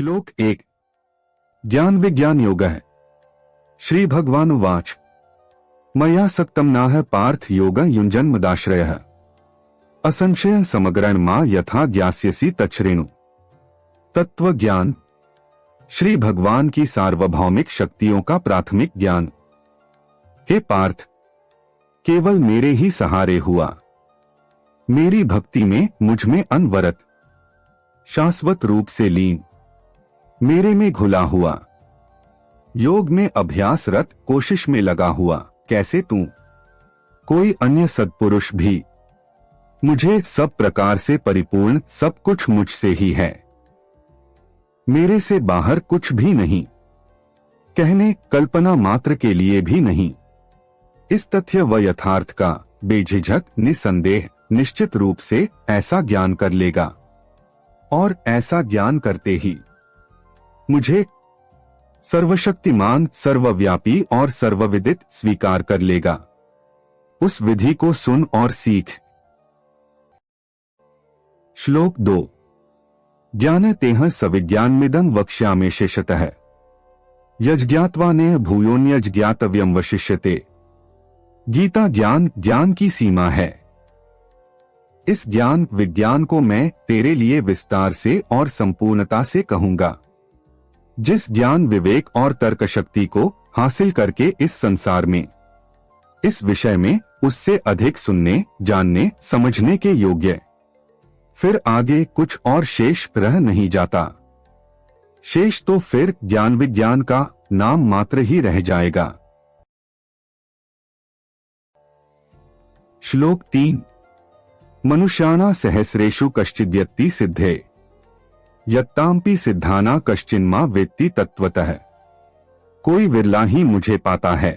श्लोक 1 ज्ञान विज्ञान योगः श्री भगवानुवाच मया सक्तं नाह पार्थ योगं युञ्जन्मदाश्रयः असंशयं समग्रं मा यथा ज्ञास्यसि तच्छृणु। तत्व ज्ञान। श्री भगवान की सार्वभौमिक शक्तियों का प्राथमिक ज्ञान। हे पार्थ, केवल मेरे ही सहारे हुआ, मेरी भक्ति में मुझ में अनवरत, शाश्वत रूप से लीन, मेरे में घुला हुआ, योग में अभ्यासरत, कोशिश में लगा हुआ, कैसे तू कोई अन्य सत्पुरुष भी मुझे सब प्रकार से परिपूर्ण, सब कुछ मुझसे ही है, मेरे से बाहर कुछ भी नहीं, कहने कल्पना मात्र के लिए भी नहीं। इस तथ्य व यथार्थ का बेझिझक, निसंदेह, निश्चित रूप से ऐसा ज्ञान कर लेगा और ऐसा ज्ञान करते ही मुझे सर्वशक्तिमान, सर्वव्यापी और सर्वविदित स्वीकार कर लेगा। उस विधि को सुन और सीख। श्लोक 2 ज्ञानतेह सविज्ञानमिदं वक्ष्यामि शेषतः यज्ञात्वा नेह भूयोन्यज्ञातव्यं वशिष्यते। गीता ज्ञान की सीमा है। इस ज्ञान विज्ञान को मैं तेरे लिए विस्तार से और संपूर्णता से कहूंगा, जिस ज्ञान विवेक और तर्क शक्ति को हासिल करके इस संसार में, इस विषय में उससे अधिक सुनने, जानने, समझने के योग्य फिर आगे कुछ और शेष रह नहीं जाता। शेष तो फिर ज्ञान विज्ञान का नाम मात्र ही रह जाएगा। श्लोक 3 मनुष्याणा सहस्रेषु कश्चिद्यत्ति सिद्धे यत्तांपि सिद्धाना कश्चिन्मा वेत्ति तत्वतः। कोई विरला ही मुझे पाता है,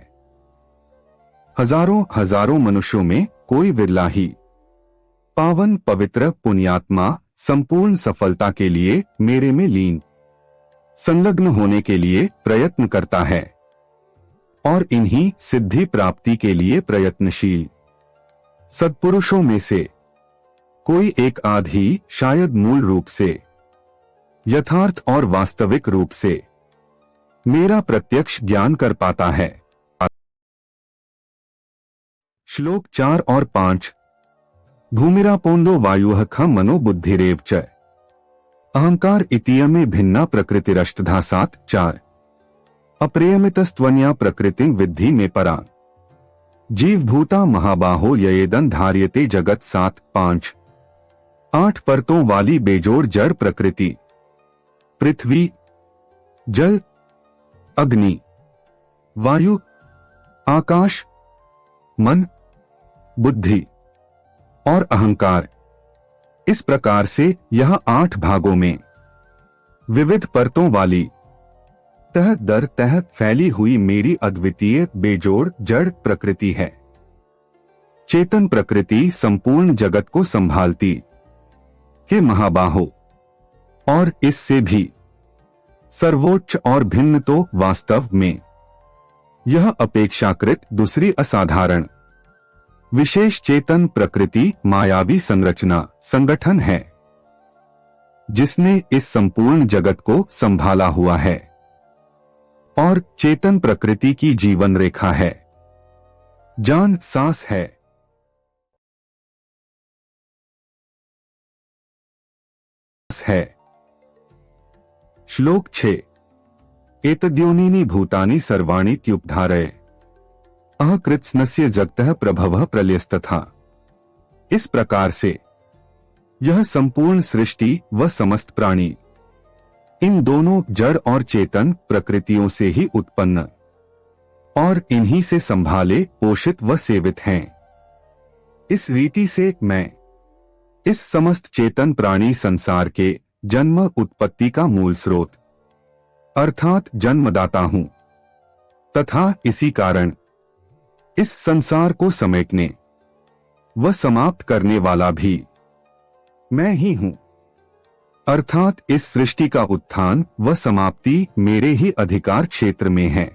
हजारों हजारों मनुष्यों में कोई विरला ही पावन, पवित्र, पुण्यात्मा संपूर्ण सफलता के लिए मेरे में लीन, संलग्न होने के लिए प्रयत्न करता है और इन्हीं सिद्धि प्राप्ति के लिए प्रयत्नशील सत्पुरुषों में से कोई एक आध ही शायद मूल रूप से, यथार्थ और वास्तविक रूप से मेरा प्रत्यक्ष ज्ञान कर पाता है। श्लोक 4 और 5 भूमिरापोन्दो वायुः खं मनो बुद्धिरेव च अहंकार इतीयमे भिन्ना प्रकृतिरष्टधा 7-4 अप्रेयमितस्त्वन्या प्रकृतिं विद्धि में परा जीवभूता महाबाहो ययेदं धार्यते जगत 7-5 8 परतों वाली बेजोड़ जड़ प्रकृति, पृथ्वी, जल, अग्नि, वायु, आकाश, मन, बुद्धि और अहंकार, इस प्रकार से यह 8 भागों में विविध परतों वाली तह दर तह फैली हुई मेरी अद्वितीय बेजोड़ जड़ प्रकृति है। चेतन प्रकृति संपूर्ण जगत को संभालती हे महाबाहो, और इससे भी सर्वोच्च और भिन्न तो वास्तव में यह अपेक्षाकृत दूसरी असाधारण विशेष चेतन प्रकृति मायावी संरचना, संगठन है, जिसने इस संपूर्ण जगत को संभाला हुआ है और चेतन प्रकृति की जीवन रेखा है, जान सांस है। श्लोक 6 एतद्योनीनि भूतानि सर्वाणि त्युपधारय अहकृत्स्नस्य जगतः प्रभवः प्रलयस्तथा। इस प्रकार से यह संपूर्ण सृष्टि व समस्त प्राणी इन दोनों जड़ और चेतन प्रकृतियों से ही उत्पन्न और इन्हीं से संभाले, पोषित व सेवित हैं। इस रीति से मैं इस समस्त चेतन प्राणी संसार के जन्म उत्पत्ति का मूल स्रोत अर्थात जन्मदाता हूं तथा इसी कारण इस संसार को समेटने व समाप्त करने वाला भी मैं ही हूं, अर्थात इस सृष्टि का उत्थान व समाप्ति मेरे ही अधिकार क्षेत्र में है,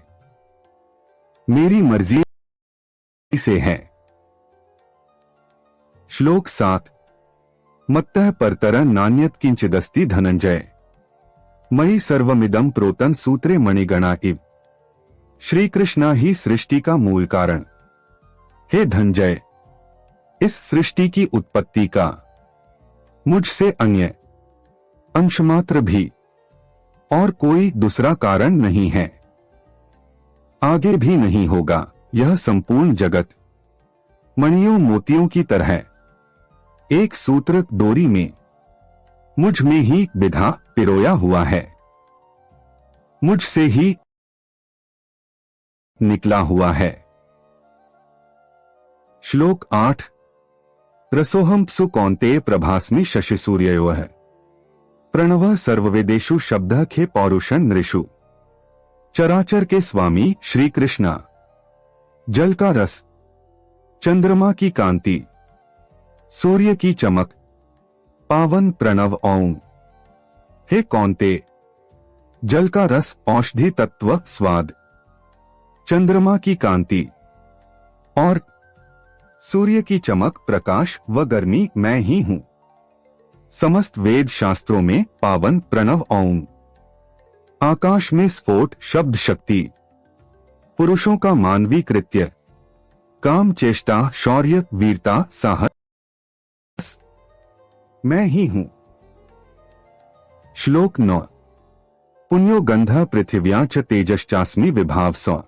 मेरी मर्जी से है। श्लोक 7 मत्तः परतरं नान्यत् किंचिदस्ति धनंजय मयि सर्वमिदं प्रोतं सूत्रे मणिगणा इव। श्री कृष्णा ही सृष्टि का मूल कारण। हे धनंजय, इस सृष्टि की उत्पत्ति का मुझसे अन्य अंशमात्र भी और कोई दूसरा कारण नहीं है, आगे भी नहीं होगा। यह संपूर्ण जगत मणियों मोतियों की तरह एक सूत्र डोरी में मुझ में ही विधा पिरोया हुआ है, मुझसे ही निकला हुआ है। श्लोक 8। रसोहम प्सु कौन्तेय प्रभास्मि शशि सूर्ययोः। प्रणवः सर्ववेदेषु शब्दः खे पौरुषं नृषु। चराचर के स्वामी श्री कृष्णा, जल का रस, चंद्रमा की कांति, सूर्य की चमक, पावन प्रणव ओम। हे कौन्तेय, जल का रस औषधि तत्व स्वाद, चंद्रमा की कांति और सूर्य की चमक प्रकाश व गर्मी मैं ही हूं। समस्त वेद शास्त्रों में पावन प्रणव ओम, आकाश में स्फोट शब्द शक्ति, पुरुषों का मानवी कृत्य, काम चेष्टा शौर्य वीरता साहस मैं ही हूं। श्लोक 9। पुण्यो गंधः पृथिव्या च तेजश्चास्मि विभावसौ।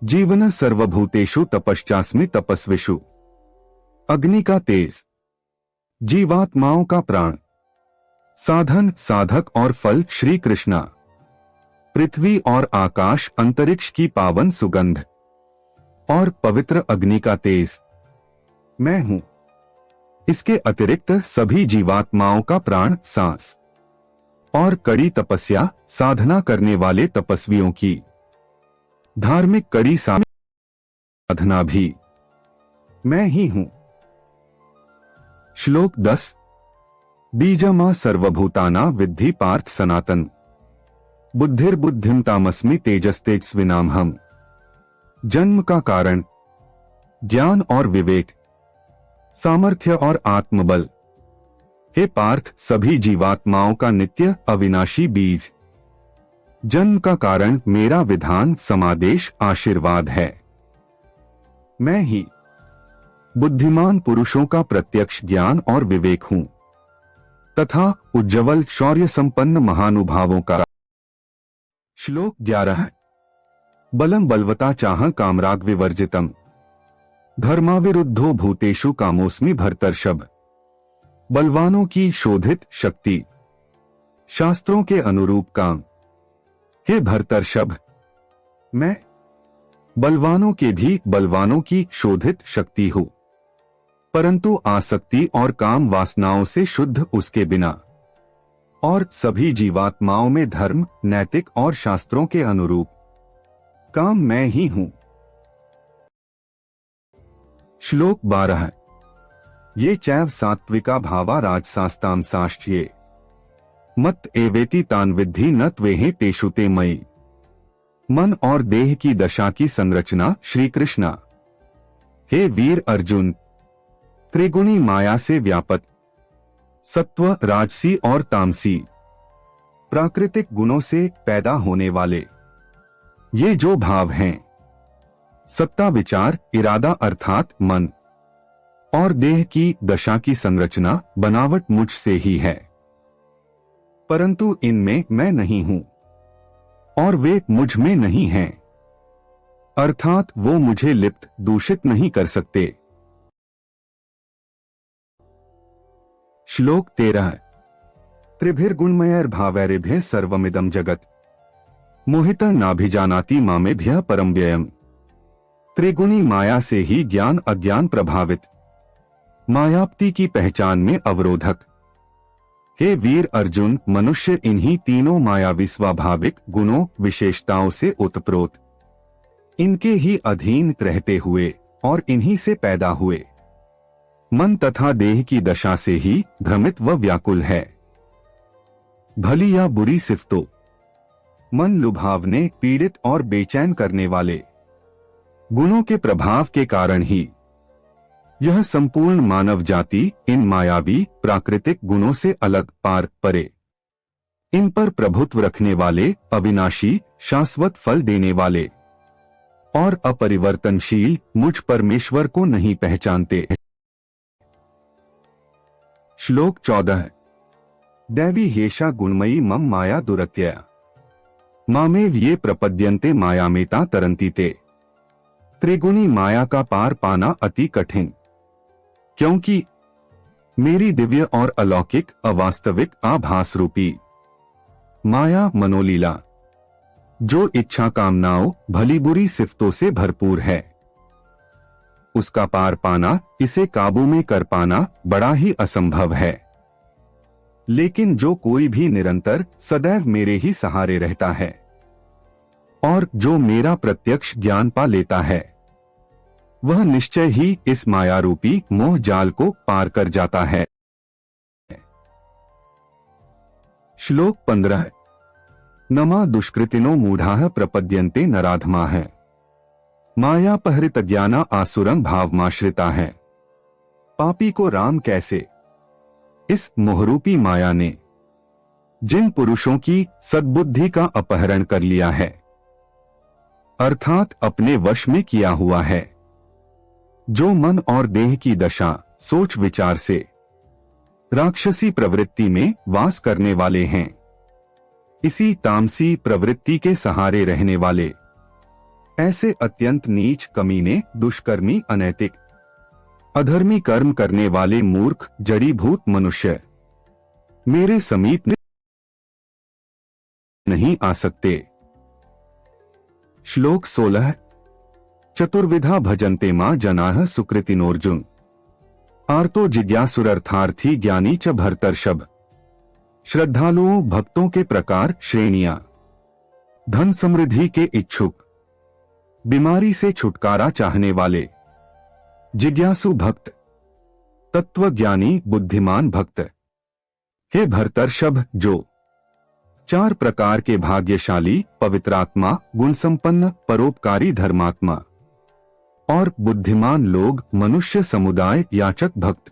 जीवन सर्वभूतेषु तपश्चास्मि तपस्विषु। अग्नि का तेज, जीवात्माओं का प्राण, साधन साधक और फल श्री कृष्णा। पृथ्वी और आकाश अंतरिक्ष की पावन सुगंध और पवित्र अग्नि का तेज मैं हूं। इसके अतिरिक्त सभी जीवात्माओं का प्राण सांस और कड़ी तपस्या साधना करने वाले तपस्वियों की धार्मिक कड़ी साधना भी मैं ही हूं। श्लोक 10। बीजमा सर्वभूताना विद्धि पार्थ सनातन। बुद्धिर्बुद्धिं तामस्मि तेजस्तेजस्विनाम हम। जन्म का कारण, ज्ञान और विवेक, सामर्थ्य और आत्मबल। हे पार्थ, सभी जीवात्माओं का नित्य अविनाशी बीज। जन्म का कारण मेरा विधान समादेश आशीर्वाद है। मैं ही बुद्धिमान पुरुषों का प्रत्यक्ष ज्ञान और विवेक हूं तथा उज्ज्वल शौर्य संपन्न महानुभावों का। श्लोक 11। बलम बलवता चाह कामराग विवर्जितम। धर्माविरुद्धो भूतेषु कामोस्मि भर्तर्षभ। बलवानों की शोधित शक्ति, शास्त्रों के अनुरूप काम। हे भर्तर्षभ, मैं बलवानों के भी बलवानों की शोधित शक्ति हूं, परंतु आसक्ति और काम वासनाओं से शुद्ध उसके बिना, और सभी जीवात्माओं में धर्म नैतिक और शास्त्रों के अनुरूप काम मैं ही हूं। श्लोक 12। ये चैव सात्विका भावा राजसास्ताम साष्ट्ये। मत एवेति तान विद्धि न त्वेहे तेषु ते मयि। मन और देह की दशा की संरचना श्री कृष्णा। हे वीर अर्जुन, त्रिगुणी माया से व्यापक सत्व राजसी और तामसी प्राकृतिक गुणों से पैदा होने वाले ये जो भाव हैं, सत्ता विचार इरादा अर्थात मन और देह की दशा की संरचना बनावट मुझसे ही है, परंतु इनमें मैं नहीं हूं और वे मुझ में नहीं हैं, अर्थात वो मुझे लिप्त दूषित नहीं कर सकते। श्लोक 13। त्रिभिर्गुणमयैर्भावैरेभ्यः सर्वमिदं जगत्। मोहितः नाभिजानाति मामेभ्यः परं व्ययम्। त्रिगुणी माया से ही ज्ञान अज्ञान प्रभावित, मायाप्ति की पहचान में अवरोधक। हे वीर अर्जुन, मनुष्य इन्हीं तीनों मायावी स्वाभाविक गुणों विशेषताओं से ओतप्रोत, इनके ही अधीन रहते हुए और इन्हीं से पैदा हुए मन तथा देह की दशा से ही भ्रमित व व्याकुल है। भली या बुरी सिफ्तों, मन लुभावने पीड़ित और बेचैन करने वाले गुणों के प्रभाव के कारण ही यह संपूर्ण मानव जाति इन मायावी प्राकृतिक गुणों से अलग पार परे इन पर प्रभुत्व रखने वाले, अविनाशी, शाश्वत फल देने वाले और अपरिवर्तनशील मुझ परमेश्वर को नहीं पहचानते। श्लोक 14। दैवी हेषा गुणमयी मम माया दुरत्यया मामेव ये प्रपद्यन्ते मायामेता तरन्ति ते। त्रिगुणी माया का पार पाना अति कठिन, क्योंकि मेरी दिव्य और अलौकिक, अवास्तविक, आभास रूपी माया मनोलीला, जो इच्छा कामनाओं, भली बुरी सिफतों से भरपूर है, उसका पार पाना, इसे काबू में कर पाना बड़ा ही असंभव है। लेकिन जो कोई भी निरंतर सदैव मेरे ही सहारे रहता है और जो मेरा प्रत्यक्ष ज्ञान पा लेता है, वह निश्चय ही इस माया रूपी मोह जाल को पार कर जाता है। श्लोक 15। नमा दुष्कृतिनो मूढ़ाः प्रपद्यन्ते नराधमाः मायापहृत ज्ञाना आसुरं भावमाश्रिता है। पापी को राम कैसे, इस मोहरूपी माया ने जिन पुरुषों की सद्बुद्धि का अपहरण कर लिया है, अर्थात अपने वश में किया हुआ है, जो मन और देह की दशा, सोच विचार से राक्षसी प्रवृत्ति में वास करने वाले हैं, इसी तामसी प्रवृत्ति के सहारे रहने वाले, ऐसे अत्यंत नीच, कमीने, दुष्कर्मी, अनैतिक, अधर्मी कर्म करने वाले मूर्ख, जड़ीभूत मनुष्य मेरे समीप नहीं आ सकते। श्लोक 16। चतुर्विधा भजन्ते मां जनाः सुकृतिनोर्जुन आर्तो जिज्ञासुरर्थार्थी ज्ञानी च भरतर्षभ। श्रद्धालुओं, भक्तों के प्रकार, श्रेणियां, धन समृद्धि के इच्छुक, बीमारी से छुटकारा चाहने वाले, जिज्ञासु भक्त, तत्वज्ञानी, बुद्धिमान भक्त, हे भरतर्षभ, जो 4 प्रकार के भाग्यशाली, पवित्रात्मा, गुणसंपन्न, परोपकारी, धर्मात्मा और बुद्धिमान लोग, मनुष्य समुदाय, याचक भक्त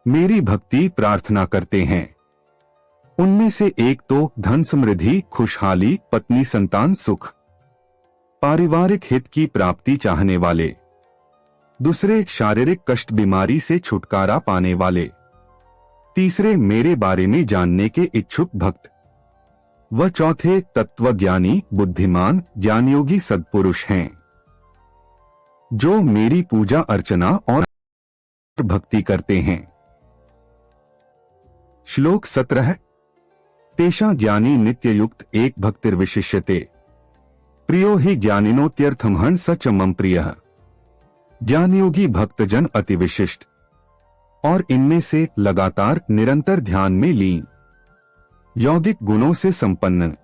मेरी भक्ति प्रार्थना करते हैं। उनमें से एक तो धन समृद्धि, खुशहाली, पत्नी संतान सुख, पारिवारिक हित की प्राप्ति चाहने वाले, दूसरे शारीरिक कष्ट, बीमारी से छुटकारा पाने वाले, तीसरे मेरे बारे में जानने के इच्छुक भक्त, व चौथे तत्वज्ञानी, बुद्धिमान, ज्ञानयोगी सद्पुरुष हैं, जो मेरी पूजा अर्चना और भक्ति करते हैं। श्लोक 17। तेषा ज्ञानी नित्ययुक्त एक भक्तिर्विशिष्यते प्रियो हि ज्ञानिनोत्यर्थम हन स मम प्रियः। ज्ञानयोगी भक्तजन अति विशिष्ट और इनमें से लगातार निरंतर ध्यान में लीन, यौगिक गुणों से संपन्न,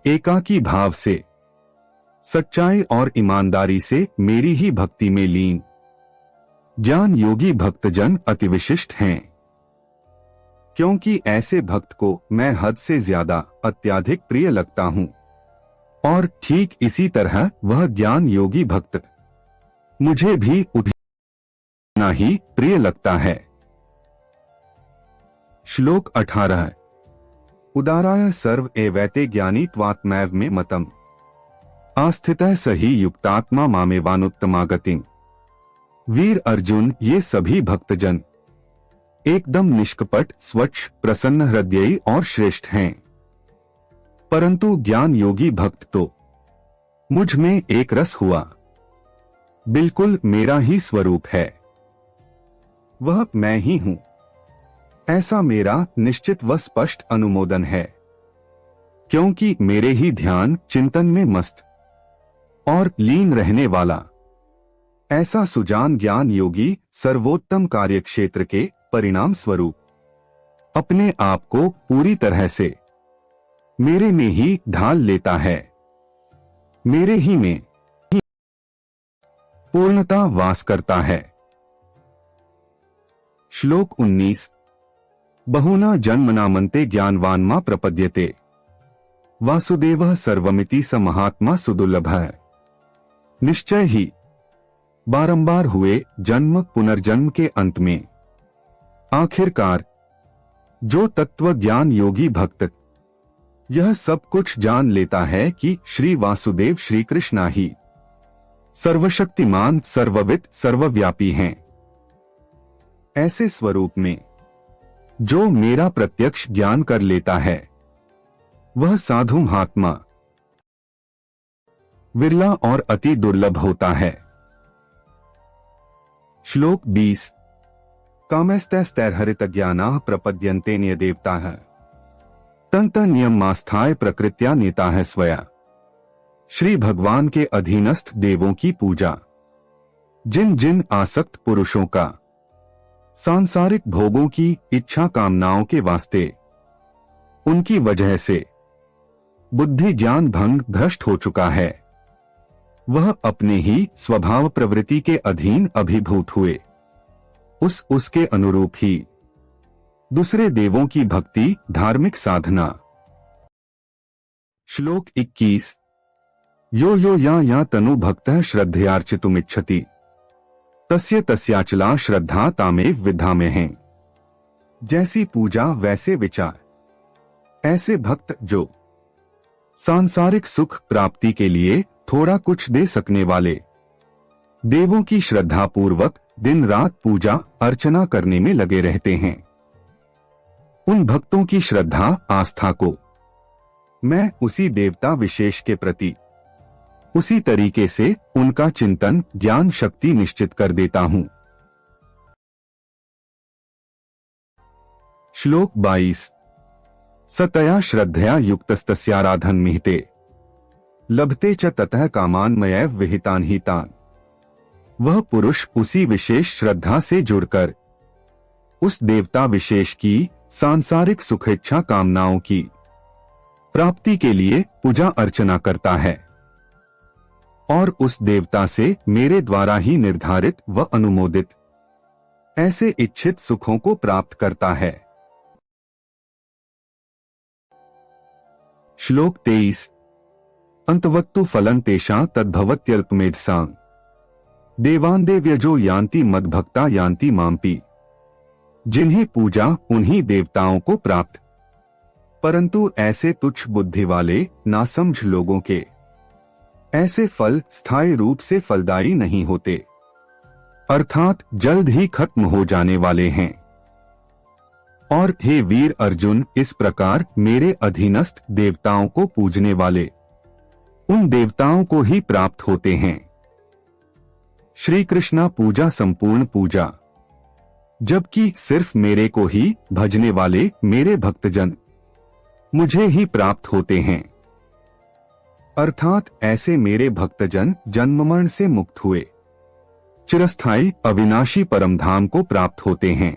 एकाकी भाव से, सच्चाई और ईमानदारी से मेरी ही भक्ति में लीन ज्ञान योगी भक्तजन अति विशिष्ट हैं, क्योंकि ऐसे भक्त को मैं हद से ज्यादा, अत्याधिक प्रिय लगता हूं और ठीक इसी तरह वह ज्ञान योगी भक्त मुझे भी उतना ही प्रिय लगता है। श्लोक 18। उदाराय सर्व एवैते ज्ञानी त्वात्मैव में मतम आस्थितः सही युक्तात्मा मामेवानुत्तमागतिम। वीर अर्जुन, ये सभी भक्तजन एकदम निष्कपट, स्वच्छ, प्रसन्न हृदयी और श्रेष्ठ हैं, परंतु ज्ञान योगी भक्त तो मुझ में एक रस हुआ, बिल्कुल मेरा ही स्वरूप है, वह मैं ही हूं, ऐसा मेरा निश्चित व स्पष्ट अनुमोदन है, क्योंकि मेरे ही ध्यान चिंतन में मस्त और लीन रहने वाला ऐसा सुजान ज्ञान योगी सर्वोत्तम कार्यक्षेत्र के परिणाम स्वरूप अपने आप को पूरी तरह से मेरे में ही ढाल लेता है, मेरे ही में पूर्णता वास करता है। श्लोक 19। बहुना जन्मनामन्ते ज्ञानवान्मा प्रपद्यते वासुदेवः सर्वमिति स महात्मा सुदुर्लभः। निश्चय ही बारंबार हुए जन्म पुनर्जन्म के अंत में आखिरकार जो तत्व ज्ञान योगी भक्त यह सब कुछ जान लेता है कि श्री वासुदेव श्री कृष्णा ही सर्वशक्तिमान, सर्वविद, सर्वव्यापी हैं। ऐसे स्वरूप में जो मेरा प्रत्यक्ष ज्ञान कर लेता है वह साधु महात्मा विरला और अति दुर्लभ होता है। श्लोक 20। कामैस्तैस्तैर्हरित ज्ञानाः प्रपद्यन्ते न्यदेवताः तंत नियमास्थाय प्रकृत्या नेता है स्वया। श्री भगवान के अधीनस्थ देवों की पूजा जिन जिन आसक्त पुरुषों का सांसारिक भोगों की इच्छा कामनाओं के वास्ते उनकी वजह से बुद्धि ज्ञान भंग भ्रष्ट हो चुका है, वह अपने ही स्वभाव प्रवृत्ति के अधीन अभिभूत हुए उसके अनुरूप ही दूसरे देवों की भक्ति धार्मिक साधना। श्लोक 21। यो यो या तनु भक्तः श्रद्धयार्चितुमिच्छति तस्य तस्याचला श्रद्धा तामेव विद्धामे हैं। जैसी पूजा वैसे विचार। ऐसे भक्त जो सांसारिक सुख प्राप्ति के लिए थोड़ा कुछ दे सकने वाले देवों की श्रद्धा पूर्वक दिन रात पूजा अर्चना करने में लगे रहते हैं, उन भक्तों की श्रद्धा आस्था को मैं उसी देवता विशेष के प्रति उसी तरीके से उनका चिंतन ज्ञान शक्ति निश्चित कर देता हूं। श्लोक 22। सतया श्रद्धया युक्तस्तस्याराधन मिहिते लभते च ततः कामान मयैव विहितान ही तान। वह पुरुष उसी विशेष श्रद्धा से जुड़कर उस देवता विशेष की सांसारिक सुखेच्छा कामनाओं की प्राप्ति के लिए पूजा अर्चना करता है और उस देवता से मेरे द्वारा ही निर्धारित व अनुमोदित ऐसे इच्छित सुखों को प्राप्त करता है। श्लोक 23। अंतवत्तु फलं तेषां तद्भवत्यल्पमेधसां देवान् देव्यजो यान्ति मद्भक्ता यान्ति माम्पि। जिन्हें पूजा उन्हीं देवताओं को प्राप्त, परंतु ऐसे तुच्छ बुद्धि वाले नासमझ लोगों के ऐसे फल स्थायी रूप से फलदायी नहीं होते, अर्थात जल्द ही खत्म हो जाने वाले हैं। और हे वीर अर्जुन, इस प्रकार मेरे अधीनस्थ देवताओं को पूजने वाले उन देवताओं को ही प्राप्त होते हैं। श्री कृष्णा पूजा संपूर्ण पूजा, जबकि सिर्फ मेरे को ही भजने वाले मेरे भक्तजन मुझे ही प्राप्त होते हैं, अर्थात ऐसे मेरे भक्तजन जन्म मरण से मुक्त हुए चिरस्थायी अविनाशी परमधाम को प्राप्त होते हैं।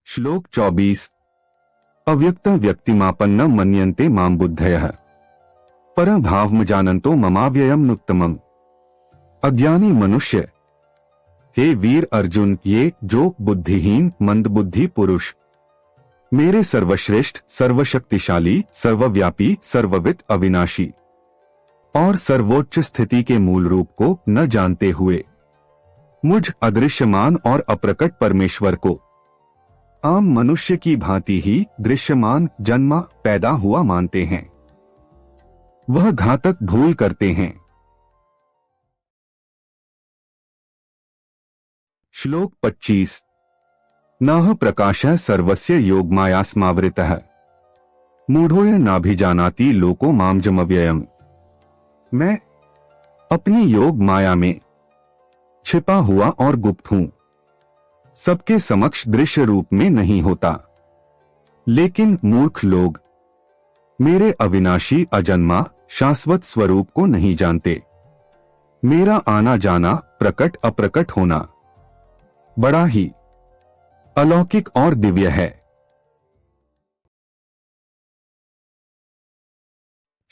श्लोक 24। अव्यक्त व्यक्तिमापन्न मन्यन्ते मां बुद्धयः परभावम जानन्तो ममाव्ययम नुत्तमम्। अज्ञानी मनुष्य, हे वीर अर्जुन, ये जो बुद्धिहीन मंदबुद्धि पुरुष मेरे सर्वश्रेष्ठ सर्वशक्तिशाली सर्वव्यापी सर्वविद अविनाशी और सर्वोच्च स्थिति के मूल रूप को न जानते हुए मुझ अदृश्यमान और अप्रकट परमेश्वर को आम मनुष्य की भांति ही दृश्यमान जन्मा पैदा हुआ मानते हैं, वह घातक भूल करते हैं। श्लोक 25। नाह प्रकाशः सर्वस्य योगमाया स्मावृतः मूढ़ोय नाभिजानाति लोको मामजमव्ययम्। मैं अपनी योग माया में छिपा हुआ और गुप्त हूं, सबके समक्ष दृश्य रूप में नहीं होता, लेकिन मूर्ख लोग मेरे अविनाशी अजन्मा शाश्वत स्वरूप को नहीं जानते। मेरा आना जाना, प्रकट अप्रकट होना बड़ा ही अलौकिक और दिव्य है।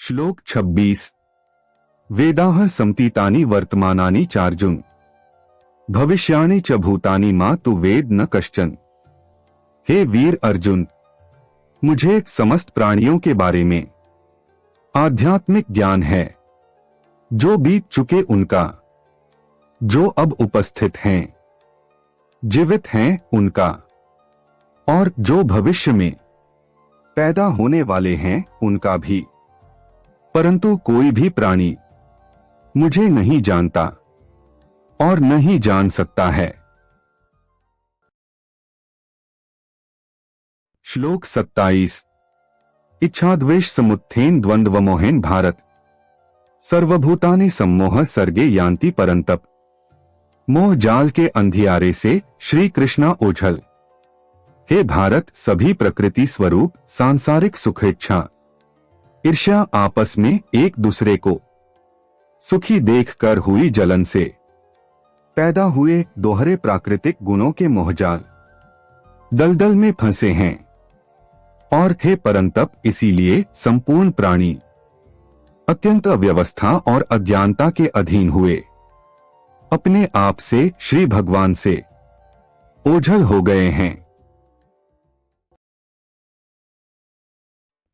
श्लोक 26। वेदाः सम्तीतानि वर्तमानानि चार्जुन भविष्याणि च भूतानि मा तु वेद न कश्चन। हे वीर अर्जुन, मुझे समस्त प्राणियों के बारे में आध्यात्मिक ज्ञान है, जो बीत चुके उनका, जो अब उपस्थित हैं, जीवित हैं उनका, और जो भविष्य में पैदा होने वाले हैं उनका भी, परंतु कोई भी प्राणी मुझे नहीं जानता और नहीं जान सकता है। श्लोक 27। इच्छाद्वेष समुत्थेन द्वंद्वमोहेन भारत सर्वभूतानि सम्मोह सर्गे यान्ति परंतप। मोह जाल के अंधियारे से श्री कृष्णा ओझल। हे भारत, सभी प्रकृति स्वरूप सांसारिक सुखेच्छा ईर्ष्या आपस में एक दूसरे को सुखी देखकर हुई जलन से पैदा हुए दोहरे प्राकृतिक गुणों के मोहजाल दलदल में फंसे हैं। और हे परंतप, इसीलिए संपूर्ण प्राणी अत्यंत अव्यवस्था और अज्ञानता के अधीन हुए अपने आप से श्री भगवान से ओझल हो गए हैं।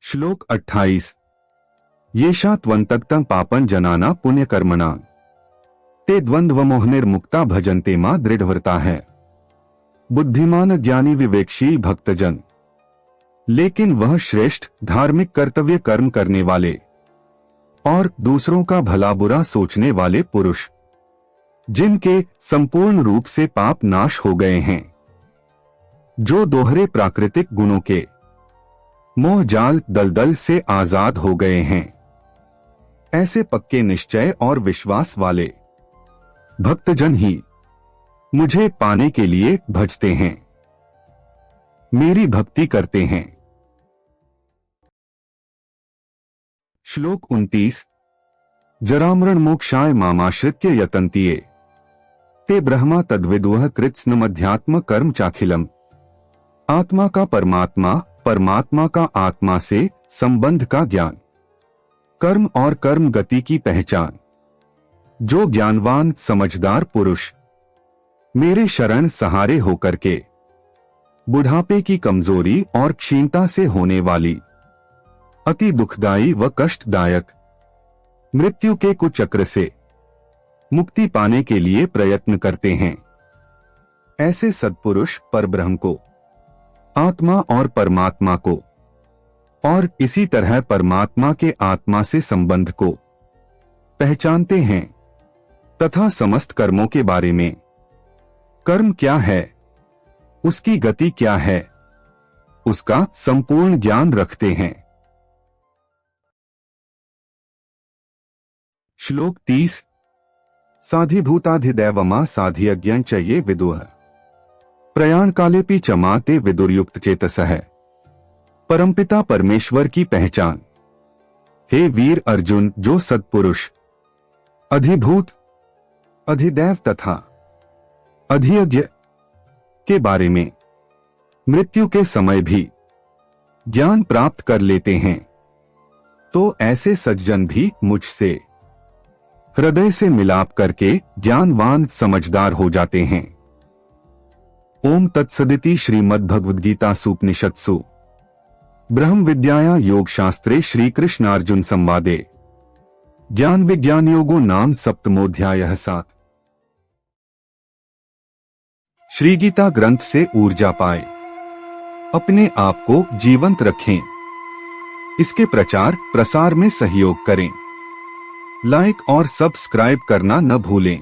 श्लोक 28। येषा त्वन्तक्तं पापं जनाना पुण्यकर्मणा ते द्वंद्वमोह निर्मुक्ता भजन्ते मां दृढ़व्रता है। बुद्धिमान ज्ञानी विवेकशील भक्तजन, लेकिन वह श्रेष्ठ धार्मिक कर्तव्य कर्म करने वाले और दूसरों का भला बुरा सोचने वाले पुरुष, जिनके संपूर्ण रूप से पाप नाश हो गए हैं, जो दोहरे प्राकृतिक गुणों के मोह जाल दलदल से आजाद हो गए हैं, ऐसे पक्के निश्चय और विश्वास वाले भक्तजन ही मुझे पाने के लिए भजते हैं, मेरी भक्ति करते हैं। श्लोक 29। जरामरण मोक्षाय मामाश्रित्य यतन्तिये ते ब्रह्मा तद्विदुः कृत्स्नमध्यात्म कर्म चाखिलम। आत्मा का परमात्मा, परमात्मा का आत्मा से संबंध का ज्ञान, कर्म और कर्म गति की पहचान, जो ज्ञानवान समझदार पुरुष मेरे शरण सहारे होकर के बुढ़ापे की कमजोरी और क्षीणता से होने वाली अति दुखदायी व कष्टदायक मृत्यु के कुचक्र से मुक्ति पाने के लिए प्रयत्न करते हैं, ऐसे सत्पुरुष परब्रह्म को, आत्मा और परमात्मा को और इसी तरह परमात्मा के आत्मा से संबंध को पहचानते हैं तथा समस्त कर्मों के बारे में, कर्म क्या है, उसकी गति क्या है, उसका संपूर्ण ज्ञान रखते हैं। श्लोक 30। साधिभूताधिदैवमा साधियज्ञं च ये विदुः प्रयाण कालेपि चमा ते विदुर्युक्त चेतसः। परमपिता परमेश्वर की पहचान। हे वीर अर्जुन, जो सत्पुरुष अधिभूत, अधिदैव तथा अधियज्ञ के बारे में मृत्यु के समय भी ज्ञान प्राप्त कर लेते हैं, तो ऐसे सज्जन भी मुझसे हृदय से मिलाप करके ज्ञानवान समझदार हो जाते हैं। ओम तत्सदिति श्रीमद्भगवद्गीता सूपनिषत्सु ब्रह्म विद्याया योग शास्त्रे श्री कृष्णार्जुन संवादे ज्ञान विज्ञान योगो नाम सप्तमोध्यायः 7। श्री गीता ग्रंथ से ऊर्जा पाए, अपने आप को जीवंत रखें, इसके प्रचार प्रसार में सहयोग करें, लाइक और सब्सक्राइब करना न भूलें।